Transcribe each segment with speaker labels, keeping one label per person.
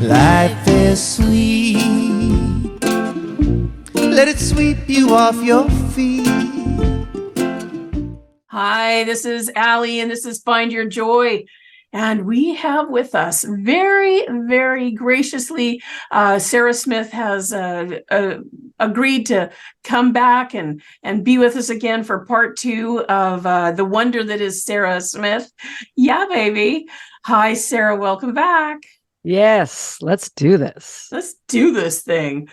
Speaker 1: Life is sweet. Let it sweep you off your feet.
Speaker 2: Hi, this is Allie, and this is Find Your Joy. And we have with us very, very graciously, Sarah Smith has agreed to come back and be with us again for part 2 of the wonder that is Sarah Smith. Yeah, baby. Hi, Sarah. Welcome back.
Speaker 3: Yes, let's do this.
Speaker 2: Let's do this thing.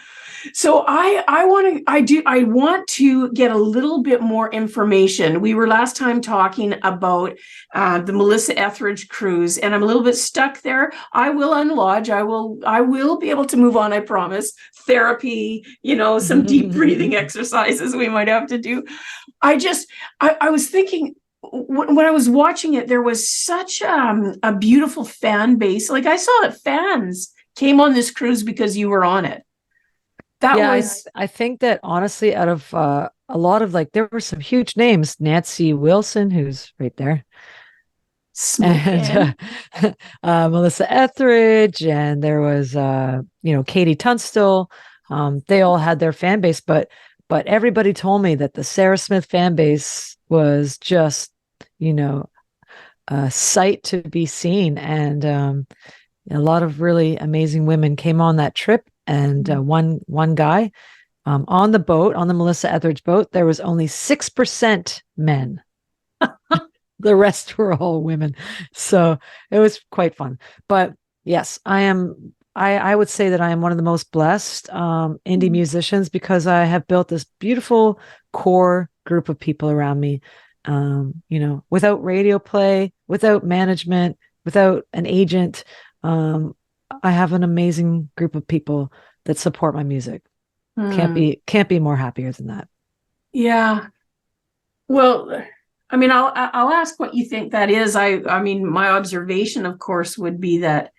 Speaker 2: So I want to get a little bit more information. We were last time talking about the Melissa Etheridge cruise, and I'm a little bit stuck there. I will unlodge. I will be able to move on. I promise. Therapy, some deep breathing exercises we might have to do. I was thinking, when I was watching it, there was such a beautiful fan base. Like, I saw that fans came on this cruise because you were on it.
Speaker 3: I think that honestly, out of a lot of there were some huge names. Nancy Wilson, who's right there, and Melissa Etheridge, and there was KT Tunstall. They all had their fan base, but everybody told me that the Sarah Smith fan base was just a sight to be seen, and a lot of really amazing women came on that trip. And one guy on the boat, on the Melissa Etheridge boat, there was only 6% men. The rest were all women. So it was quite fun. But yes, I would say that I am one of the most blessed indie musicians, because I have built this beautiful core group of people around me. Without radio play, without management, without an agent, I have an amazing group of people that support my music. Can't be more happier than that.
Speaker 2: Yeah. Well, I mean, I'll ask what you think that is. I mean, my observation, of course, would be that,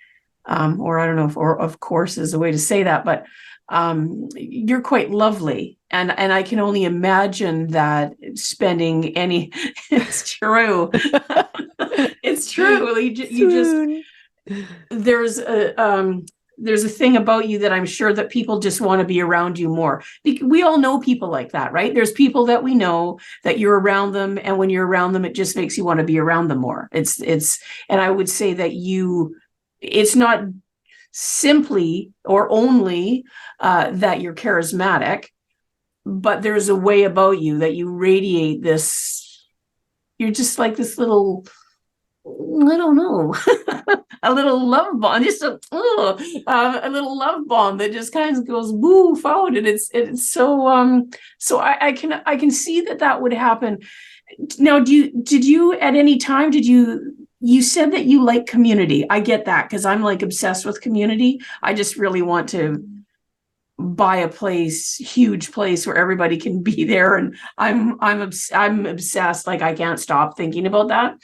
Speaker 2: or I don't know if, or of course is a way to say that, but you're quite lovely. And I can only imagine that spending any, it's true. It's true. You just, there's a thing about you that I'm sure that people just want to be around you more. We all know people like that, right? There's people that we know that you're around them, and when you're around them, it just makes you want to be around them more. And I would say that it's not simply or only that you're charismatic, but there's a way about you that you radiate this. You're just like this little, I don't know, a little love bomb, just a little love bomb that just kind of goes woof out, and it's so so I can see that would happen. Now, did you at any time, you said that you like community? I get that, because I'm like obsessed with community. I just really want to buy a huge place where everybody can be there, and I'm obsessed. Like, I can't stop thinking about that.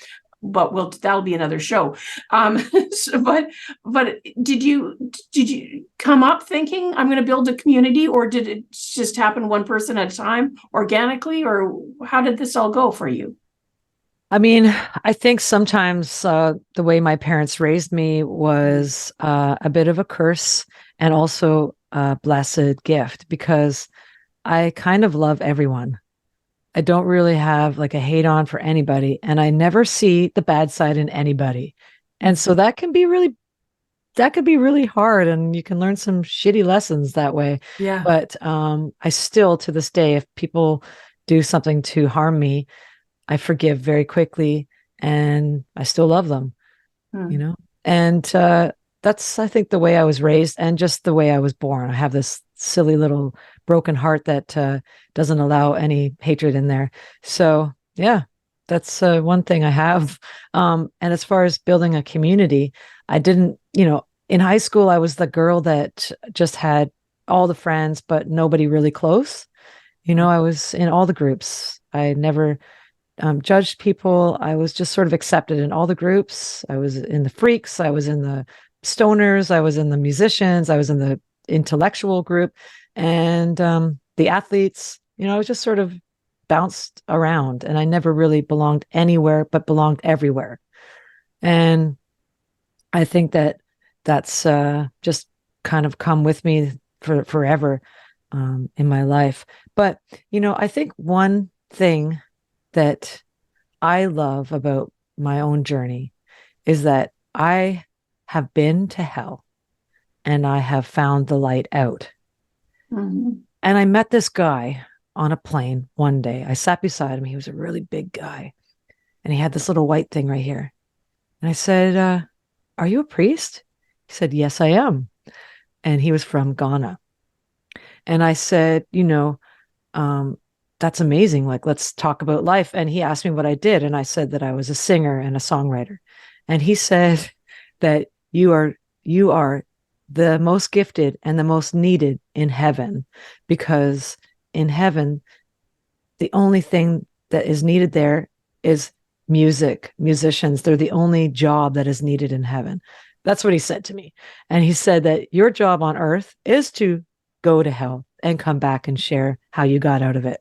Speaker 2: But that'll be another show. But did you come up thinking, I'm going to build a community, or did it just happen one person at a time organically, or how did this all go for you?
Speaker 3: I mean, I think sometimes the way my parents raised me was a bit of a curse, and also a blessed gift, because I kind of love everyone. I don't really have like a hate on for anybody, and I never see the bad side in anybody. And so that could be really hard, and you can learn some shitty lessons that way.
Speaker 2: Yeah.
Speaker 3: But I still, to this day, if people do something to harm me, I forgive very quickly, and I still love them, And that's, I think, the way I was raised, and just the way I was born. I have this silly little broken heart that doesn't allow any hatred in there. So yeah, that's one thing I have. And as far as building a community, I didn't, in high school, I was the girl that just had all the friends, but nobody really close. I was in all the groups. I never judged people. I was just sort of accepted in all the groups. I was in the freaks. I was in the stoners. I was in the musicians. I was in the intellectual group, and the athletes. I was just sort of bounced around, and I never really belonged anywhere, but belonged everywhere. And I think that that's just kind of come with me for forever in my life. But, I think one thing that I love about my own journey is that I have been to hell and I have found the light out.
Speaker 2: Mhm.
Speaker 3: And I met this guy on a plane one day. I sat beside him. He was a really big guy and he had this little white thing right here. And I said, are you a priest? He said, yes, I am. And he was from Ghana. And I said, that's amazing. Like, let's talk about life. And he asked me what I did. And I said that I was a singer and a songwriter. And he said that you are the most gifted and the most needed in heaven, because in heaven, the only thing that is needed there is musicians. They're the only job that is needed in heaven. That's what he said to me. And he said that your job on earth is to go to hell and come back and share how you got out of it.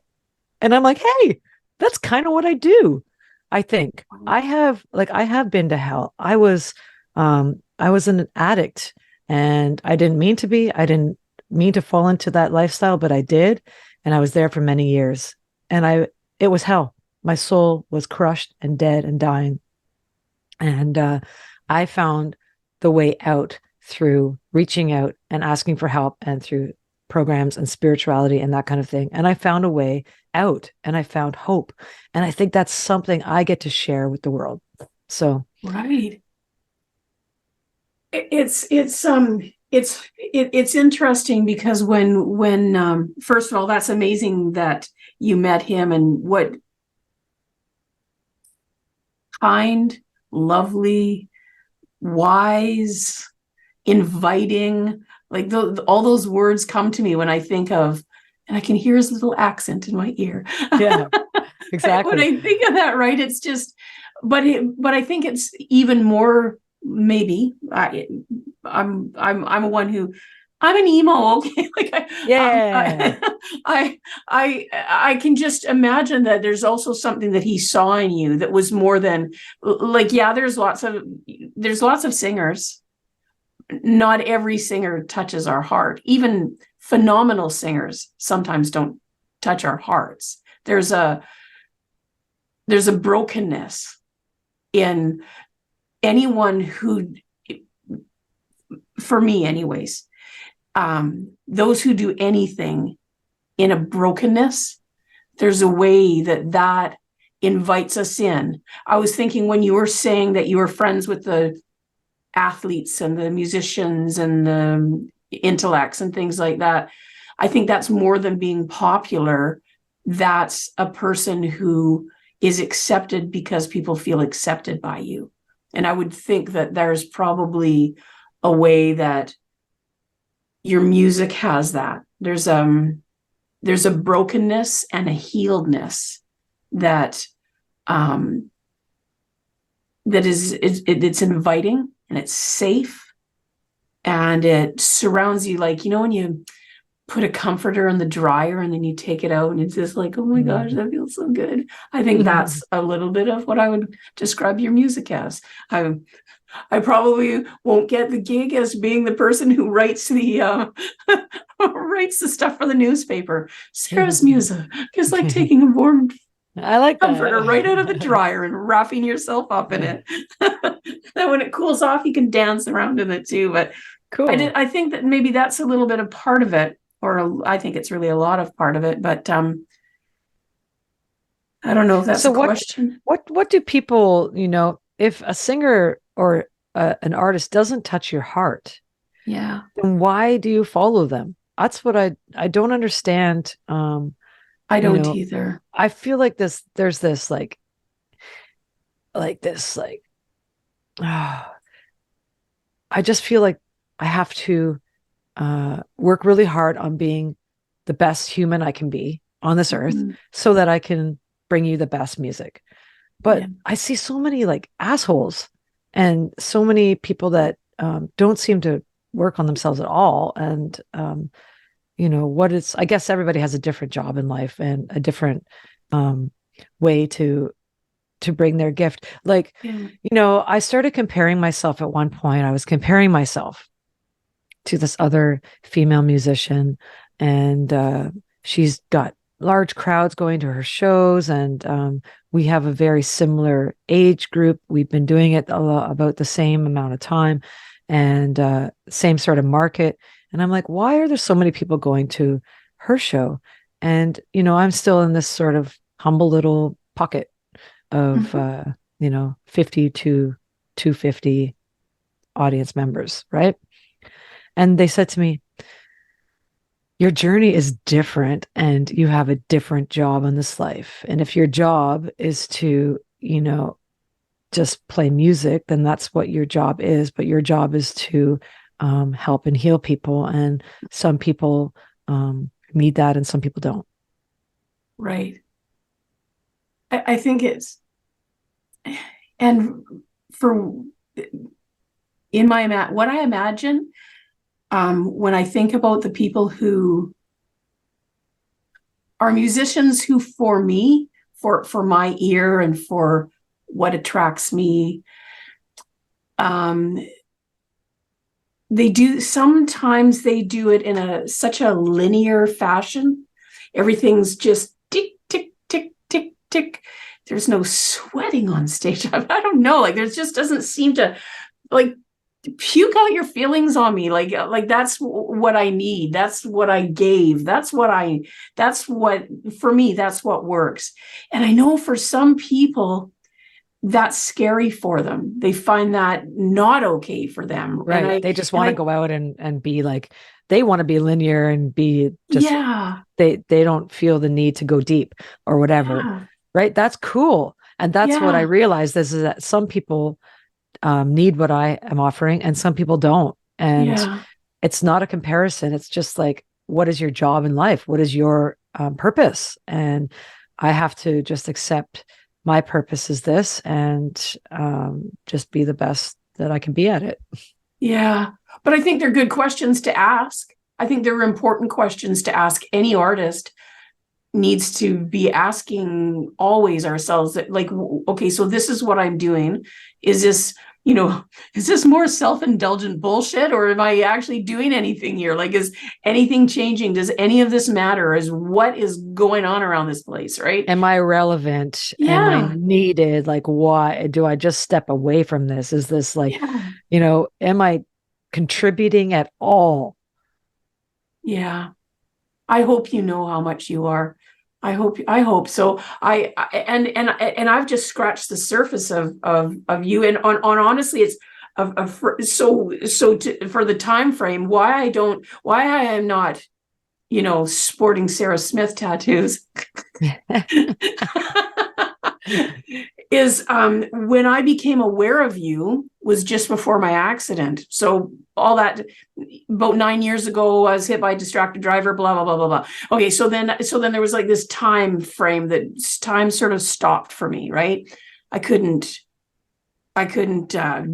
Speaker 3: And I'm like, hey, that's kind of what I do. I think I have been to hell. I was an addict and I didn't mean to be. I didn't mean to fall into that lifestyle, but I did. And I was there for many years. And it was hell. My soul was crushed and dead and dying. And I found the way out through reaching out and asking for help, and through programs and spirituality and that kind of thing. And I found a way out, and I found hope. And I think that's something I get to share with the world. So,
Speaker 2: Right. It's interesting because when first of all, that's amazing that you met him, and what kind, lovely, wise, inviting, like all those words come to me when I think of, and I can hear his little accent in my ear.
Speaker 3: yeah, exactly.
Speaker 2: When I think of that, right, it's just, but I think it's even more, maybe I'm one who, I'm an emo, okay, like I can just imagine that there's also something that he saw in you that was more than, like, yeah, there's lots of singers. Not every singer touches our heart. Even phenomenal singers sometimes don't touch our hearts. There's a brokenness in anyone who, for me anyways, those who do anything in a brokenness, there's a way that invites us in. I was thinking when you were saying that you were friends with the athletes and the musicians and the intellects and things like that, I think that's more than being popular. That's a person who is accepted because people feel accepted by you. And I would think that there's probably a way that your music has that. There's a brokenness and a healedness that it's inviting, and it's safe, and it surrounds you, like, when you put a comforter in the dryer and then you take it out and it's just like, oh my gosh, that feels so good. I think that's a little bit of what I would describe your music as. I probably won't get the gig as being the person who writes the writes the stuff for the newspaper. Sarah's music is like taking a warm
Speaker 3: I like
Speaker 2: comforter
Speaker 3: that.
Speaker 2: right out of the dryer and wrapping yourself up in it. Then when it cools off, you can dance around in it too. But
Speaker 3: Cool.
Speaker 2: I think that maybe that's a little bit of part of it, or I think it's really a lot of part of it. But I don't know if that's a question.
Speaker 3: What do people, if a singer or an artist doesn't touch your heart,
Speaker 2: Yeah.
Speaker 3: then why do you follow them? That's what I don't understand.
Speaker 2: I don't either.
Speaker 3: I feel like there's this I just feel like I have to work really hard on being the best human I can be on this earth, so that I can bring you the best music. But I see so many like assholes and so many people that don't seem to work on themselves at all. And I guess everybody has a different job in life and a different way to to bring their gift. Like, I started comparing myself at one point. I was comparing myself to this other female musician, and she's got large crowds going to her shows, and we have a very similar age group. We've been doing it about the same amount of time, and same sort of market. And I'm like, why are there so many people going to her show? And, I'm still in this sort of humble little pocket of, 50 to 250 audience members, right? And they said to me, your journey is different and you have a different job in this life. And if your job is to, just play music, then that's what your job is. But your job is to help and heal people. And some people need that and some people don't.
Speaker 2: Right. I think it's, and for in my what I imagine when I think about the people who are musicians who, for me, for my ear and for what attracts me, sometimes they do it in such a linear fashion. Everything's just tick, tick, tick, tick, tick. There's no sweating on stage. I don't know. Like, there just doesn't seem to, like, puke out your feelings on me. Like that's what I need. That's what I gave. For me, that's what works. And I know for some people, that's scary for them. They find that not okay for them.
Speaker 3: Right. They just want to go out and be like, they want to be linear and be just, they don't feel the need to go deep or whatever. Yeah. Right. That's cool. And that's what I realized is that some people need what I am offering and some people don't. And it's not a comparison. It's just like, what is your job in life? What is your purpose? And I have to just accept my purpose is this and just be the best that I can be at it.
Speaker 2: Yeah. But I think they're good questions to ask. I think they're important questions to ask. Any artist needs to be asking always ourselves that, like, okay, so this is what I'm doing. Is this more self-indulgent bullshit, or am I actually doing anything here? Like, is anything changing? Does any of this matter? Is what is going on around this place, right?
Speaker 3: Am I relevant? Am I needed? Like, why do I just step away from this? Is this like, am I contributing at all?
Speaker 2: Yeah. I hope you know how much you are. I hope so. And I've just scratched the surface of you. And on honestly, it's for the time frame, why I am not, sporting Sarah Smith tattoos is when I became aware of you was just before my accident. So all that, about 9 years ago, I was hit by a distracted driver, blah, blah, blah, blah, blah. Okay, so then there was like this time frame that time sort of stopped for me, right? I couldn't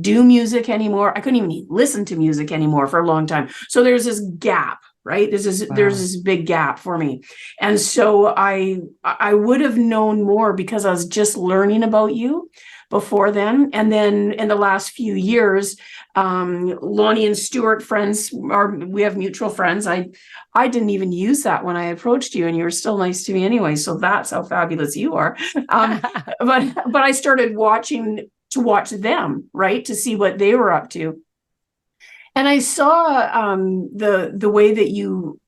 Speaker 2: do music anymore. I couldn't even listen to music anymore for a long time. So there's this gap, right? There's this big gap for me. And so I would have known more because I was just learning about you before then. And then in the last few years, Lonnie and Stuart we have mutual friends. I didn't even use that when I approached you, and you were still nice to me anyway. So that's how fabulous you are. But I started to watch them, right? To see what they were up to. And I saw the way that you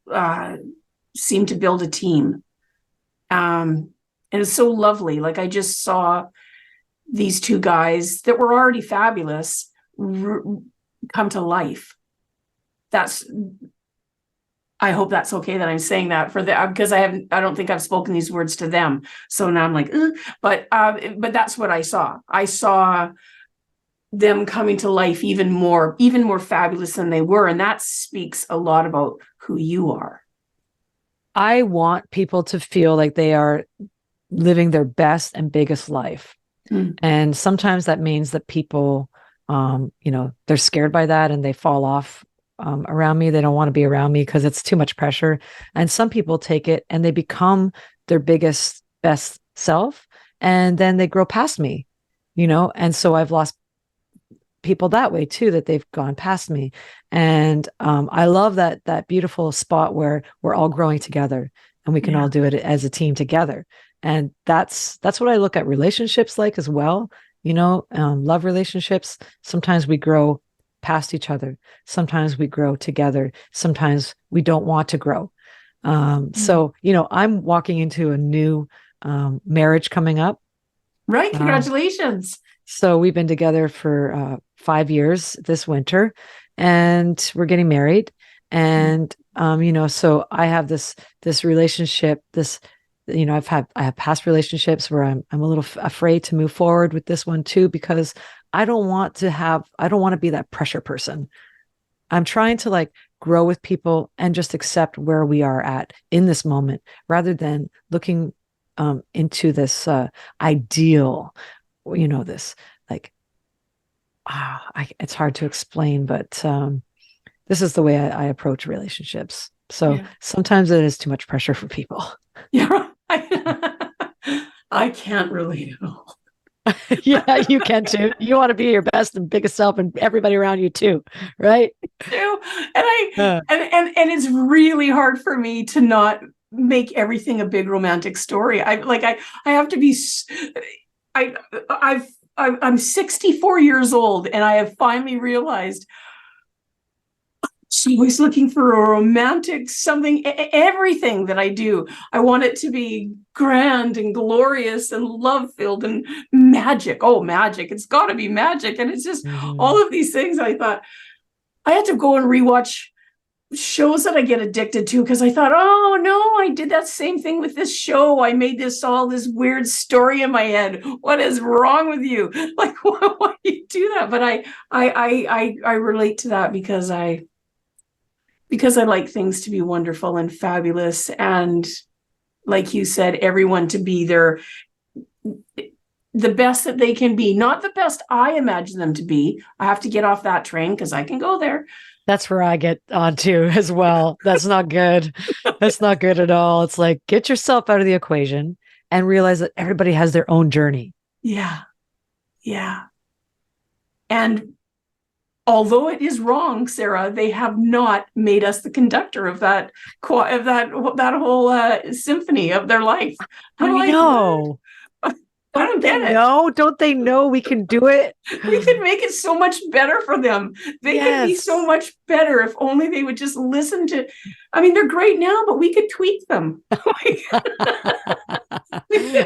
Speaker 2: seem to build a team. And it's so lovely. Like, I just saw these two guys that were already fabulous come to life. I hope that's okay that I'm saying that because I don't think I've spoken these words to them. So now I'm like, but that's what I saw. I saw them coming to life even more fabulous than they were. And that speaks a lot about who you are.
Speaker 3: I want people to feel like they are living their best and biggest life. And sometimes that means that people, they're scared by that and they fall off around me. They don't want to be around me because it's too much pressure. And some people take it and they become their biggest, best self. and then they grow past me, and so I've lost people that way too, that they've gone past me. And I love that beautiful spot where we're all growing together and we can all do it as a team together. And that's what I look at relationships like as well. Love relationships. Sometimes we grow past each other. Sometimes we grow together. Sometimes we don't want to grow. So, I'm walking into a new marriage coming up.
Speaker 2: Right. Congratulations.
Speaker 3: So we've been together for 5 years this winter, and we're getting married. And so I have this relationship. I have past relationships where I'm a little afraid to move forward with this one too, because I don't want to be that pressure person. I'm trying to like grow with people and just accept where we are at in this moment, rather than looking into this ideal. This like, it's hard to explain, but this is the way I approach relationships. So sometimes it is too much pressure for people.
Speaker 2: Yeah, I can't relate at all.
Speaker 3: Yeah, you can too. You want to be your best and biggest self, and everybody around you too, right?
Speaker 2: Too. And it's really hard for me to not make everything a big romantic story. I have to be. I'm 64 years old, and I have finally realized I'm always looking for a romantic something. Everything that I do, I want it to be grand and glorious and love-filled and magic. Oh, magic. It's got to be magic. And it's just all of these things. I thought I had to go and rewatch shows that I get addicted to, because I thought, oh no, I did that same thing with this show. I made this weird story in my head. What is wrong with you? Like, why do you do that? But I relate to that because I like things to be wonderful and fabulous, and like you said, everyone to be the best that they can be, not the best I imagine them to be. I have to get off that train because I can go there.
Speaker 3: That's where I get onto as well. That's not good. That's not good at all. It's like, get yourself out of the equation and realize that everybody has their own journey.
Speaker 2: Yeah. Yeah. And although it is wrong, Sarah, they have not made us the conductor of that whole symphony of their life.
Speaker 3: I know.
Speaker 2: I don't get it.
Speaker 3: No, don't they know we can do it?
Speaker 2: We could make it so much better for them. They could be so much better if only they would just listen to. I mean, they're great now, but we could tweak them.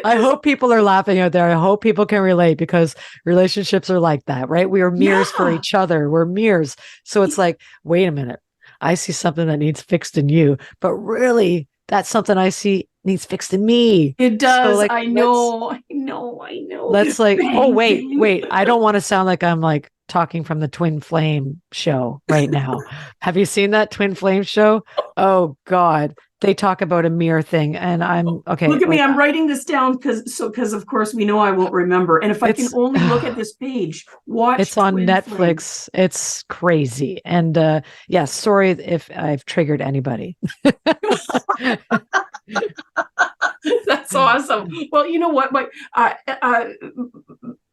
Speaker 3: I hope people are laughing out there. I hope people can relate, because relationships are like that, right? We are mirrors for each other. We're mirrors. So it's like, wait a minute. I see something that needs fixed in you, but really that's something I see needs fixed in me.
Speaker 2: It does. So like, I know.
Speaker 3: Let's like, oh, wait. I don't want to sound like I'm like talking from the Twin Flame show right now. Have you seen that Twin Flame show? Oh God. They talk about a mirror thing, and I'm okay.
Speaker 2: Look at me. I'm writing this down because of course we know I won't remember. And if I can only look at this page, watch.
Speaker 3: It's on Netflix. Flame. It's crazy. And sorry if I've triggered anybody.
Speaker 2: That's awesome. Well, you know what?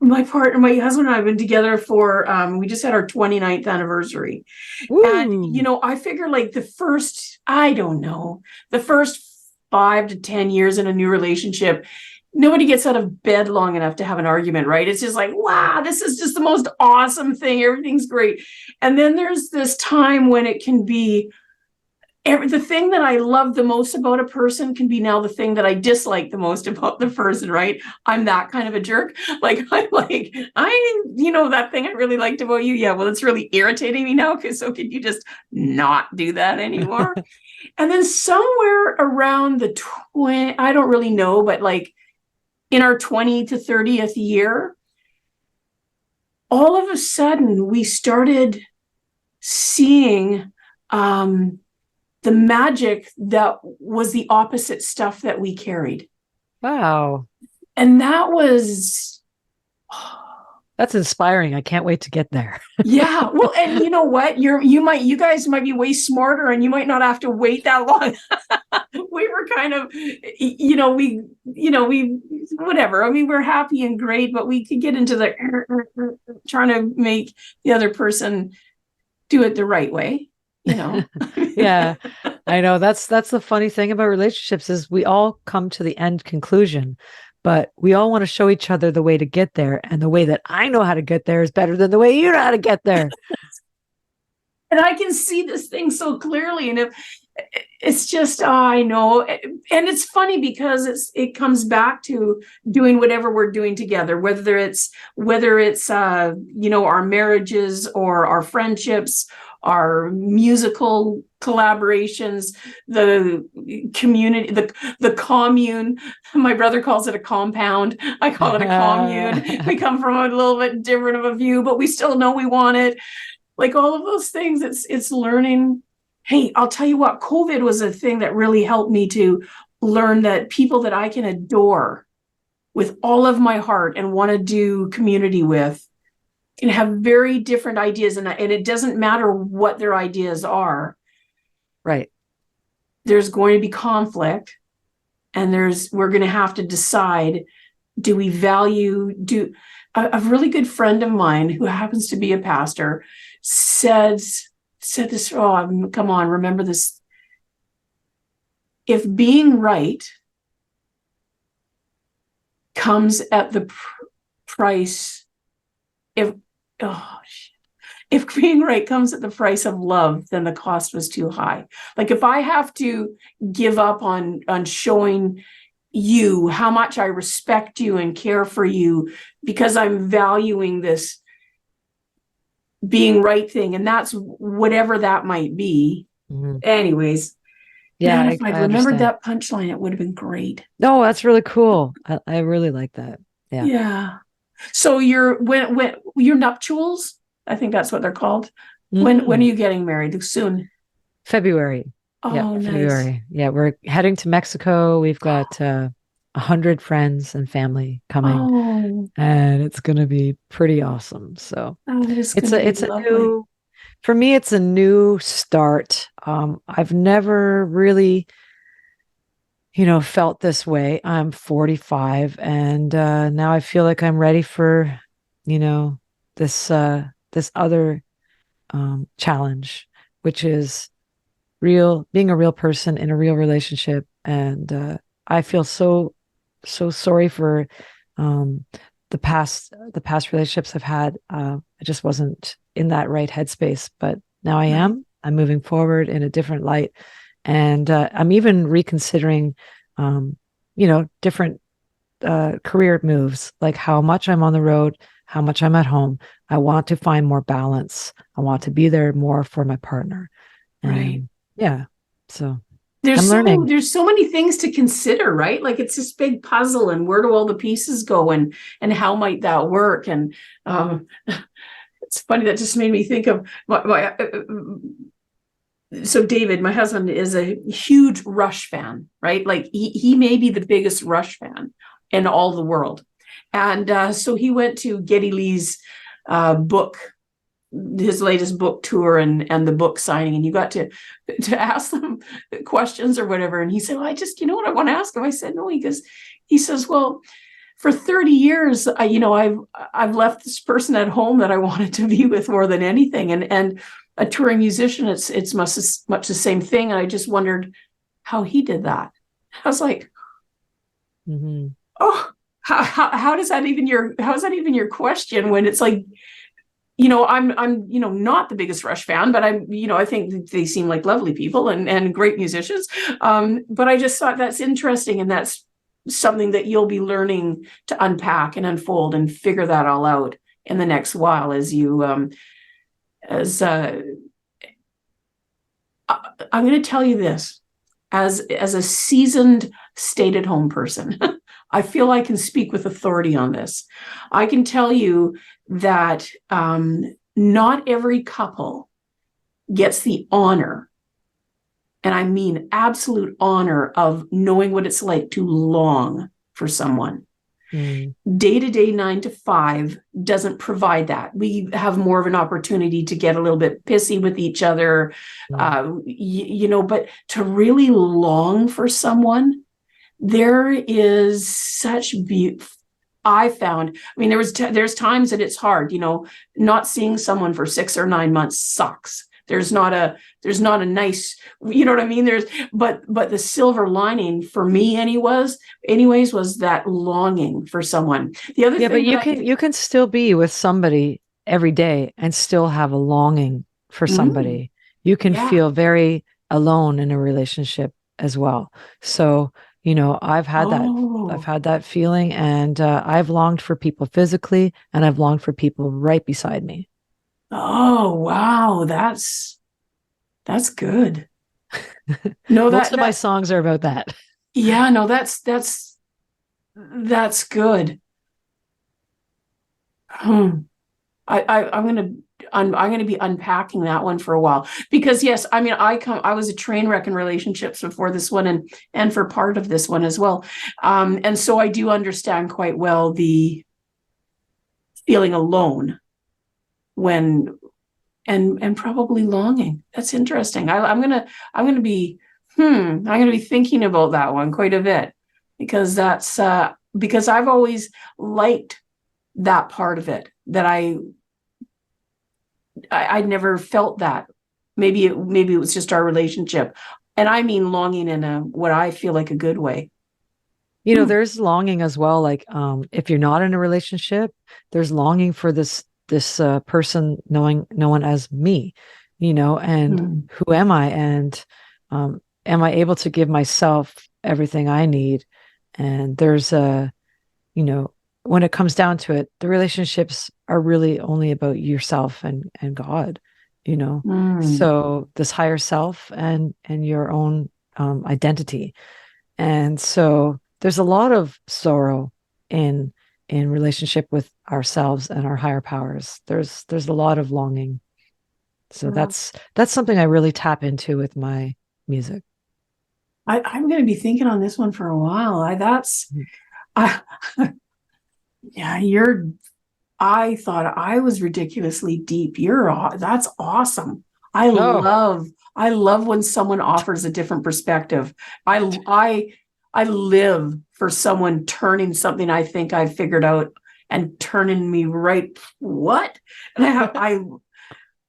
Speaker 2: My partner, my husband and I have been together for, we just had our 29th anniversary. Ooh. And, I figure like the first 5 to 10 years in a new relationship, nobody gets out of bed long enough to have an argument, right? It's just like, wow, this is just the most awesome thing. Everything's great. And then there's this time when it can be, the thing that I love the most about a person can be now the thing that I dislike the most about the person, right? I'm that kind of a jerk. Like, that thing I really liked about you. Yeah, well, it's really irritating me now. So can you just not do that anymore? And then somewhere around I don't really know, but like in our 20 to 30th year, all of a sudden we started seeing, the magic that was the opposite stuff that we carried.
Speaker 3: Wow.
Speaker 2: And that was...
Speaker 3: That's inspiring. I can't wait to get there.
Speaker 2: Yeah. Well, and you know what? You guys might be way smarter, and you might not have to wait that long. we were kind of, we whatever. I mean, we're happy and great, but we could get into the trying to make the other person do it the right way,
Speaker 3: Yeah, I know. That's the funny thing about relationships is we all come to the end conclusion, but we all want to show each other the way to get there. And the way that I know how to get there is better than the way you know how to get there.
Speaker 2: And I can see this thing so clearly. And it's just, I know. And it's funny because it comes back to doing whatever we're doing together, whether it's our marriages or our friendships, our musical collaborations, the community, the commune. My brother calls it a compound. I call it a commune. We come from a little bit different of a view, but we still know we want it. Like all of those things, it's learning. Hey, I'll tell you what, COVID was a thing that really helped me to learn that people that I can adore with all of my heart and want to do community with can have very different ideas. And it doesn't matter what their ideas are.
Speaker 3: Right.
Speaker 2: There's going to be conflict, and we're going to have to decide, do we value, a really good friend of mine who happens to be a pastor said this, come on, remember this. If being right comes at the price, if being right comes at the price of love, then the cost was too high. Like if I have to give up on showing you how much I respect you and care for you because I'm valuing this being right thing, and that's whatever that might be.
Speaker 3: Mm-hmm.
Speaker 2: Anyways,
Speaker 3: yeah,
Speaker 2: man, if I'd remembered
Speaker 3: understand
Speaker 2: that punchline, it would have been great.
Speaker 3: No, that's really cool. I really like that.
Speaker 2: Yeah. So when your nuptials, I think that's what they're called.
Speaker 3: Mm-hmm.
Speaker 2: When are you getting married? Soon?
Speaker 3: February.
Speaker 2: Oh, nice.
Speaker 3: February. Yeah, we're heading to Mexico. We've got 100 friends and family coming, and it's going to be pretty awesome. So it's a new, for me, it's a new start. I've never really, felt this way. I'm 45, and now I feel like I'm ready for, this other challenge, which is being a real person in a real relationship. And I feel so sorry for the past relationships I've had. I just wasn't in that right headspace, but now I am. I'm moving forward in a different light, and I'm even reconsidering, different career moves, like how much I'm on the road, how much I'm at home. I want to find more balance. I want to be there more for my partner.
Speaker 2: Right.
Speaker 3: Yeah. So
Speaker 2: there's
Speaker 3: learning.
Speaker 2: There's so many things to consider, right? Like it's this big puzzle, and where do all the pieces go, and how might that work? And it's funny, that just made me think of so David, my husband, is a huge Rush fan, right? Like he may be the biggest Rush fan in all the world. And so he went to Geddy Lee's book, his latest book tour, and the book signing, and you got to ask them questions or whatever. And he said, well, I just, what I want to ask him. I said, no, he says, well, for 30 years, I've left this person at home that I wanted to be with more than anything. And a touring musician, it's much the same thing. And I just wondered how he did that. I was like, oh, how is that even your question, when it's like, I'm not the biggest Rush fan, but I think they seem like lovely people and great musicians. But I just thought that's interesting, and that's something that you'll be learning to unpack and unfold and figure that all out in the next while as you I'm going to tell you this, as a seasoned stay-at-home person. I feel I can speak with authority on this. I can tell you that not every couple gets the honor, and I mean absolute honor, of knowing what it's like to long for someone. Day-to-day 9 to 5 doesn't provide that. We have more of an opportunity to get a little bit pissy with each other, but to really long for someone, there is such beauty. I found, there's times that it's hard, not seeing someone for 6 or 9 months sucks. There's not a nice, you know what I mean? But the silver lining for me anyways, was that longing for someone. The other thing,
Speaker 3: but you can still be with somebody every day and still have a longing for somebody. You can feel very alone in a relationship as well. So, I've had that feeling, and I've longed for people physically, and I've longed for people right beside me.
Speaker 2: Oh, wow. That's good. No,
Speaker 3: most of my songs are about that.
Speaker 2: Yeah, no, that's good. I'm going to be unpacking that one for a while, because yes, I was a train wreck in relationships before this one, and for part of this one as well. And so I do understand quite well the feeling alone when and probably longing. That's interesting. I'm gonna be thinking about that one quite a bit, because that's because I've always liked that part of it, that I'd never felt that. Maybe it was just our relationship, and I mean longing in what I feel like a good way.
Speaker 3: There's longing as well. Like, if you're not in a relationship, there's longing for this person knowing no one as me, and who am I? And am I able to give myself everything I need? And there's when it comes down to it, the relationships are really only about yourself and God, so this higher self and your own identity. And so there's a lot of sorrow in relationship with ourselves and our higher powers. There's a lot of longing. So that's something I really tap into with my music.
Speaker 2: I'm going to be thinking on this one for a while. I thought I was ridiculously deep. That's awesome. I love when someone offers a different perspective. I live for someone turning something I think I figured out and turning me right. What? And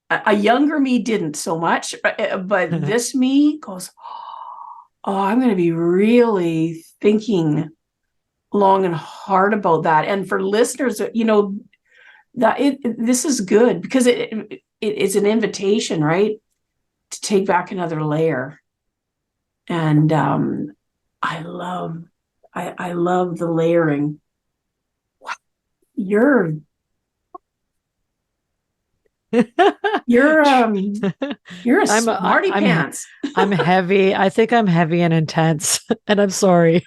Speaker 2: a younger me didn't so much, but this me goes, oh, I'm going to be really thinking long and hard about that. And for listeners, this is good, because it's an invitation, right, to take back another layer. And I love the layering. You're a smarty pants.
Speaker 3: I'm heavy. I think I'm heavy and intense, and I'm sorry.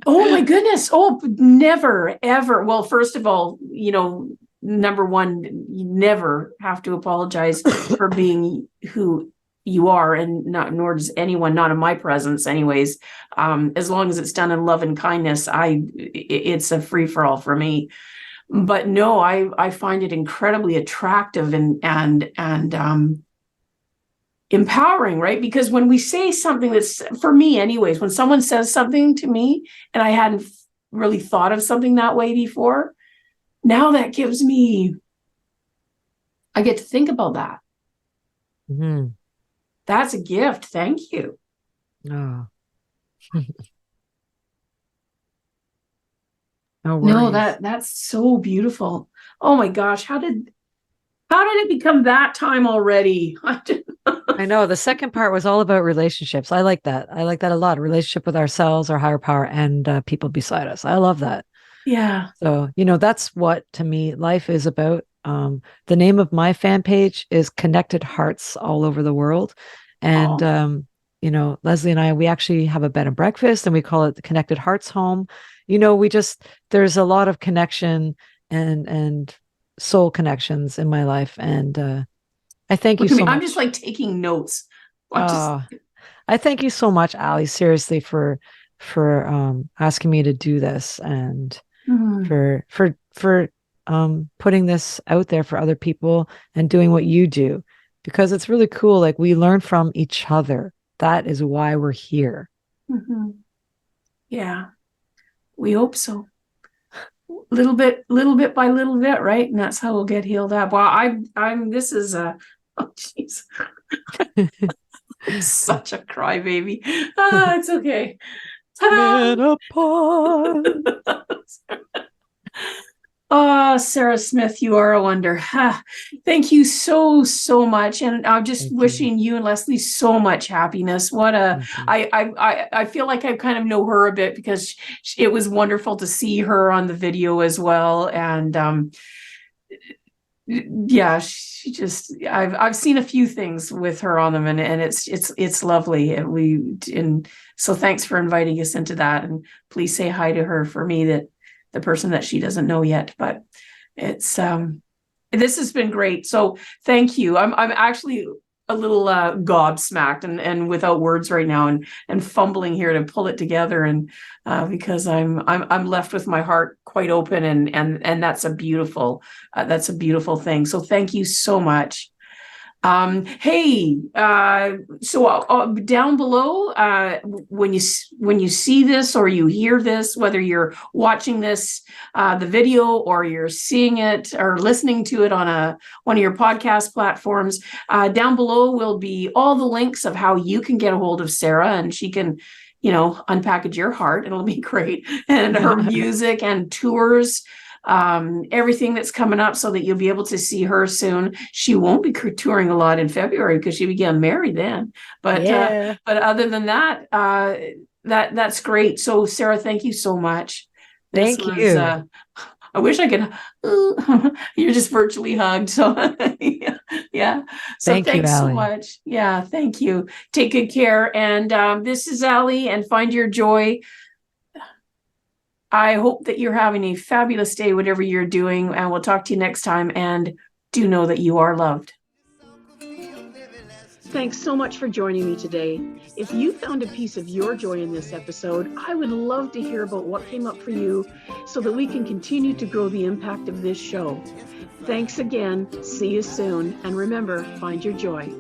Speaker 2: Oh my goodness. Oh, never, ever. Well, first of all, number one, you never have to apologize for being who you are, and nor does anyone, not in my presence anyways. As long as it's done in love and kindness, it's a free-for-all for me. But no, I find it incredibly attractive and empowering, right? Because when we say something that's, for me anyways, when someone says something to me and I hadn't really thought of something that way before, now that gives me, I get to think about that.
Speaker 3: Mm-hmm.
Speaker 2: That's a gift. Thank you.
Speaker 3: Oh.
Speaker 2: No, that's so beautiful. Oh my gosh, how did it become that time already?
Speaker 3: I know the second part was all about relationships. I like that. I like that a lot. A relationship with ourselves, our higher power, and people beside us. I love that.
Speaker 2: Yeah.
Speaker 3: So, that's what, to me, life is about. The name of my fan page is Connected Hearts All Over the World. And, Leslie and I, we actually have a bed and breakfast, and we call it the Connected Hearts Home. There's a lot of connection and soul connections in my life. And I thank you so much.
Speaker 2: I'm just like taking notes.
Speaker 3: I thank you so much, Ali, seriously, for asking me to do this. And
Speaker 2: Mhm.
Speaker 3: for putting this out there for other people and doing what you do, because it's really cool. Like, we learn from each other. That is why we're here.
Speaker 2: Mhm. Yeah, we hope so. Little bit by little bit, right? And that's how we'll get healed up. Well, this is a, oh, jeez, such a crybaby. Ah, it's okay. Ta-da!
Speaker 3: Menopause.
Speaker 2: Ah, Sarah Smith, you are a wonder. Thank you so, so much. And I'm just
Speaker 3: Thank you.
Speaker 2: wishing you and Leslie so much happiness. What a,
Speaker 3: Thank you.
Speaker 2: I feel like I kind of know her a bit because it was wonderful to see her on the video as well. And yeah, she just, I've seen a few things with her on them, and it's lovely. And so thanks for inviting us into that. And please say hi to her for me, that the person that she doesn't know yet. But it's this has been great. So thank you. I'm actually a little gobsmacked and without words right now, and fumbling here to pull it together, and because I'm left with my heart quite open, and that's a beautiful thing. So thank you so much. Hey, so down below, when you see this or you hear this, whether you're watching this, the video, or you're seeing it or listening to it on one of your podcast platforms, down below will be all the links of how you can get a hold of Sarah, and she can, unpackage your heart. It'll be great. And her music and tours, everything that's coming up, so that you'll be able to see her soon. She won't be touring a lot in February because she began married then. But
Speaker 3: Yeah.
Speaker 2: but other than that, that's great. So Sarah, thank you so much. This
Speaker 3: Thank
Speaker 2: was,
Speaker 3: you.
Speaker 2: I wish I could. You're just virtually hugged. So yeah. So
Speaker 3: Thank you,
Speaker 2: thanks so
Speaker 3: Allie.
Speaker 2: much. Yeah, thank you. Take good care. And this is Allie, and Find Your Joy. I hope that you're having a fabulous day, whatever you're doing, and we'll talk to you next time. And do know that you are loved. Thanks so much for joining me today. If you found a piece of your joy in this episode, I would love to hear about what came up for you, so that we can continue to grow the impact of this show. Thanks again. See you soon. And remember, find your joy.